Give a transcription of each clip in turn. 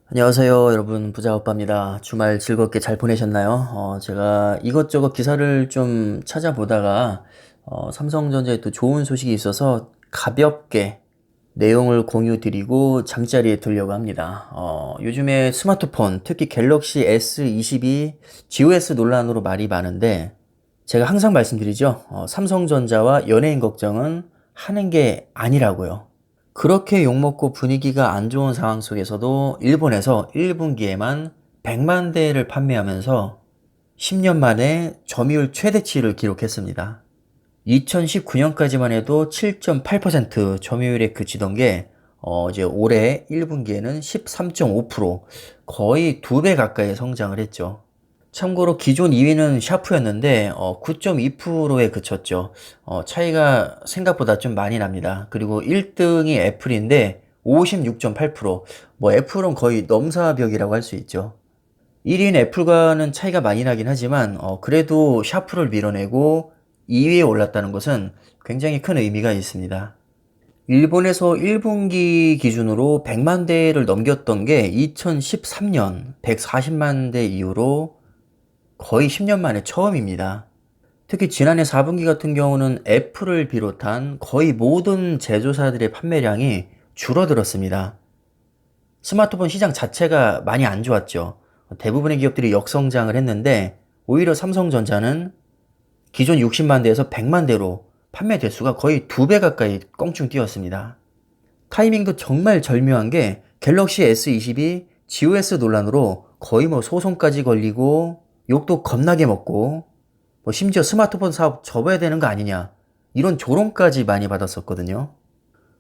안녕하세요, 여러분. 부자오빠입니다. 주말 즐겁게 잘 보내셨나요? 제가 이것저것 기사를 좀 찾아보다가, 삼성전자에 또 좋은 소식이 있어서 가볍게 내용을 공유 드리고 잠자리에 들려고 합니다. 요즘에 스마트폰, 특히 갤럭시 S22, GOS 논란으로 말이 많은데, 제가 항상 말씀드리죠. 삼성전자와 연예인 걱정은 하는 게 아니라고요. 그렇게 욕먹고 분위기가 안 좋은 상황 속에서도 일본에서 1분기에만 100만 대를 판매하면서 10년 만에 점유율 최대치를 기록했습니다. 2019년까지만 해도 7.8% 점유율에 그치던 게 이제 올해 1분기에는 13.5%, 거의 2배 가까이 성장을 했죠. 참고로 기존 2위는 샤프였는데 9.2%에 그쳤죠. 차이가 생각보다 좀 많이 납니다. 그리고 1등이 애플인데 56.8%. 뭐 애플은 거의 넘사벽이라고 할 수 있죠. 1위인 애플과는 차이가 많이 나긴 하지만 그래도 샤프를 밀어내고 2위에 올랐다는 것은 굉장히 큰 의미가 있습니다. 일본에서 1분기 기준으로 100만 대를 넘겼던 게 2013년 140만 대 이후로 거의 10년 만에 처음입니다. 특히 지난해 4분기 같은 경우는 애플을 비롯한 거의 모든 제조사들의 판매량이 줄어들었습니다. 스마트폰 시장 자체가 많이 안 좋았죠. 대부분의 기업들이 역성장을 했는데 오히려 삼성전자는 기존 60만 대에서 100만 대로 판매 대수가 거의 2배 가까이 껑충 뛰었습니다. 타이밍도 정말 절묘한 게 갤럭시 S22 GOS 논란으로 거의 뭐 소송까지 걸리고 욕도 겁나게 먹고 뭐 심지어 스마트폰 사업 접어야 되는 거 아니냐 이런 조롱까지 많이 받았었거든요.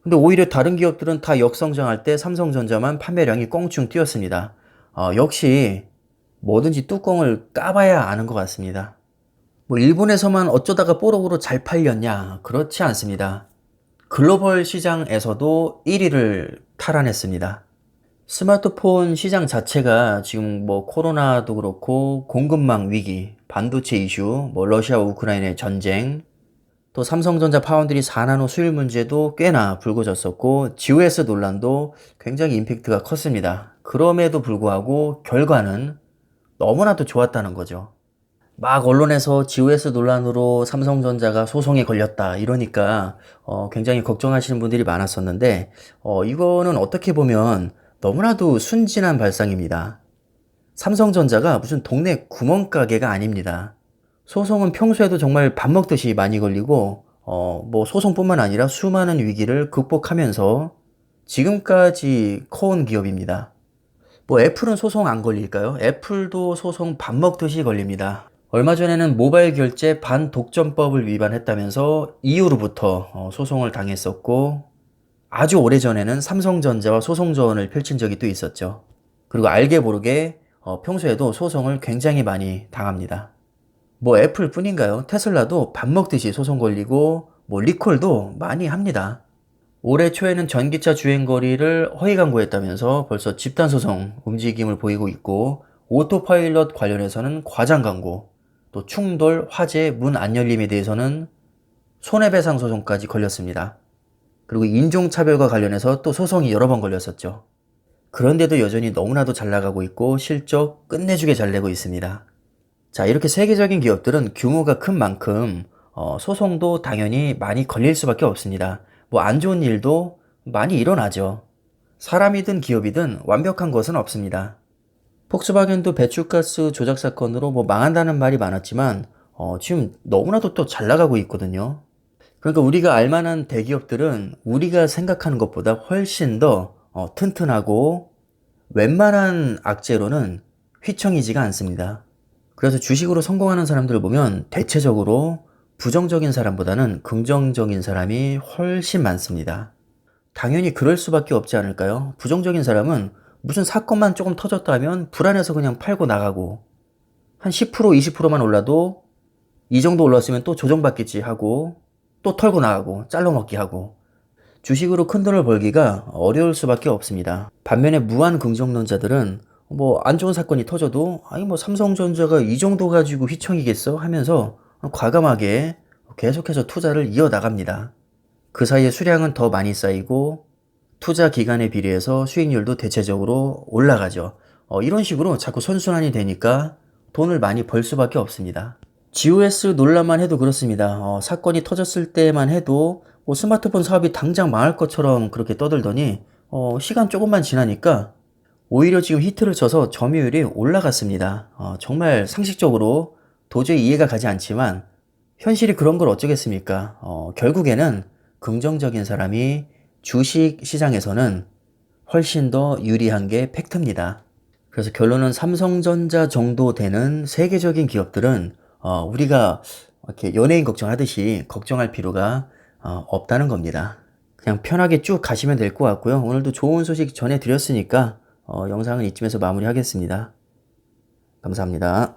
근데 오히려 다른 기업들은 다 역성장할 때 삼성전자만 판매량이 껑충 뛰었습니다. 역시 뭐든지 뚜껑을 까봐야 아는 것 같습니다. 뭐 일본에서만 어쩌다가 뽀록으로 잘 팔렸냐? 그렇지 않습니다. 글로벌 시장에서도 1위를 탈환했습니다. 스마트폰 시장 자체가 지금 뭐 코로나도 그렇고 공급망 위기, 반도체 이슈, 뭐 러시아 우크라이나의 전쟁, 또 삼성전자 파운드리 4나노 수율 문제도 꽤나 불거졌었고 GOS 논란도 굉장히 임팩트가 컸습니다. 그럼에도 불구하고 결과는 너무나도 좋았다는 거죠. 막 언론에서 GOS 논란으로 삼성전자가 소송에 걸렸다 이러니까 굉장히 걱정하시는 분들이 많았었는데 이거는 어떻게 보면 너무나도 순진한 발상입니다. 삼성전자가 무슨 동네 구멍가게가 아닙니다. 소송은 평소에도 정말 밥 먹듯이 많이 걸리고 뭐 소송뿐만 아니라 수많은 위기를 극복하면서 지금까지 커온 기업입니다. 뭐 애플은 소송 안 걸릴까요? 애플도 소송 밥 먹듯이 걸립니다. 얼마 전에는 모바일 결제 반독점법을 위반했다면서 이후로부터 소송을 당했었고 아주 오래전에는 삼성전자와 소송전을 펼친 적이 또 있었죠. 그리고 알게 모르게 평소에도 소송을 굉장히 많이 당합니다. 뭐 애플뿐인가요? 테슬라도 밥 먹듯이 소송 걸리고 뭐 리콜도 많이 합니다. 올해 초에는 전기차 주행거리를 허위 광고했다면서 벌써 집단소송 움직임을 보이고 있고 오토파일럿 관련해서는 과장 광고, 또 충돌, 화재, 문 안 열림에 대해서는 손해배상 소송까지 걸렸습니다. 그리고 인종차별과 관련해서 또 소송이 여러 번 걸렸었죠. 그런데도 여전히 너무나도 잘 나가고 있고 실적 끝내주게 잘 내고 있습니다. 자, 이렇게 세계적인 기업들은 규모가 큰 만큼 소송도 당연히 많이 걸릴 수밖에 없습니다. 뭐 안 좋은 일도 많이 일어나죠. 사람이든 기업이든 완벽한 것은 없습니다. 폭스바겐도 배출가스 조작 사건으로 뭐 망한다는 말이 많았지만 지금 너무나도 또 잘 나가고 있거든요. 그러니까 우리가 알만한 대기업들은 우리가 생각하는 것보다 훨씬 더 튼튼하고 웬만한 악재로는 휘청이지가 않습니다. 그래서 주식으로 성공하는 사람들을 보면 대체적으로 부정적인 사람보다는 긍정적인 사람이 훨씬 많습니다. 당연히 그럴 수밖에 없지 않을까요? 부정적인 사람은 무슨 사건만 조금 터졌다면 불안해서 그냥 팔고 나가고 한 10%, 20%만 올라도 이 정도 올랐으면 또 조정받겠지 하고 또 털고 나가고 잘라 먹기 하고 주식으로 큰 돈을 벌기가 어려울 수밖에 없습니다. 반면에 무한 긍정론자들은 뭐 안 좋은 사건이 터져도 아니 뭐 삼성전자가 이 정도 가지고 휘청이겠어 하면서 과감하게 계속해서 투자를 이어나갑니다. 그 사이에 수량은 더 많이 쌓이고 투자 기간에 비례해서 수익률도 대체적으로 올라가죠. 이런 식으로 자꾸 선순환이 되니까 돈을 많이 벌 수밖에 없습니다. GOS 논란만 해도 그렇습니다. 사건이 터졌을 때만 해도 뭐 스마트폰 사업이 당장 망할 것처럼 그렇게 떠들더니 시간 조금만 지나니까 오히려 지금 히트를 쳐서 점유율이 올라갔습니다. 정말 상식적으로 도저히 이해가 가지 않지만 현실이 그런 걸 어쩌겠습니까? 결국에는 긍정적인 사람이 주식 시장에서는 훨씬 더 유리한 게 팩트입니다. 그래서 결론은 삼성전자 정도 되는 세계적인 기업들은 우리가 이렇게 연예인 걱정하듯이 걱정할 필요가 없다는 겁니다. 그냥 편하게 쭉 가시면 될 것 같고요. 오늘도 좋은 소식 전해드렸으니까 영상은 이쯤에서 마무리하겠습니다. 감사합니다.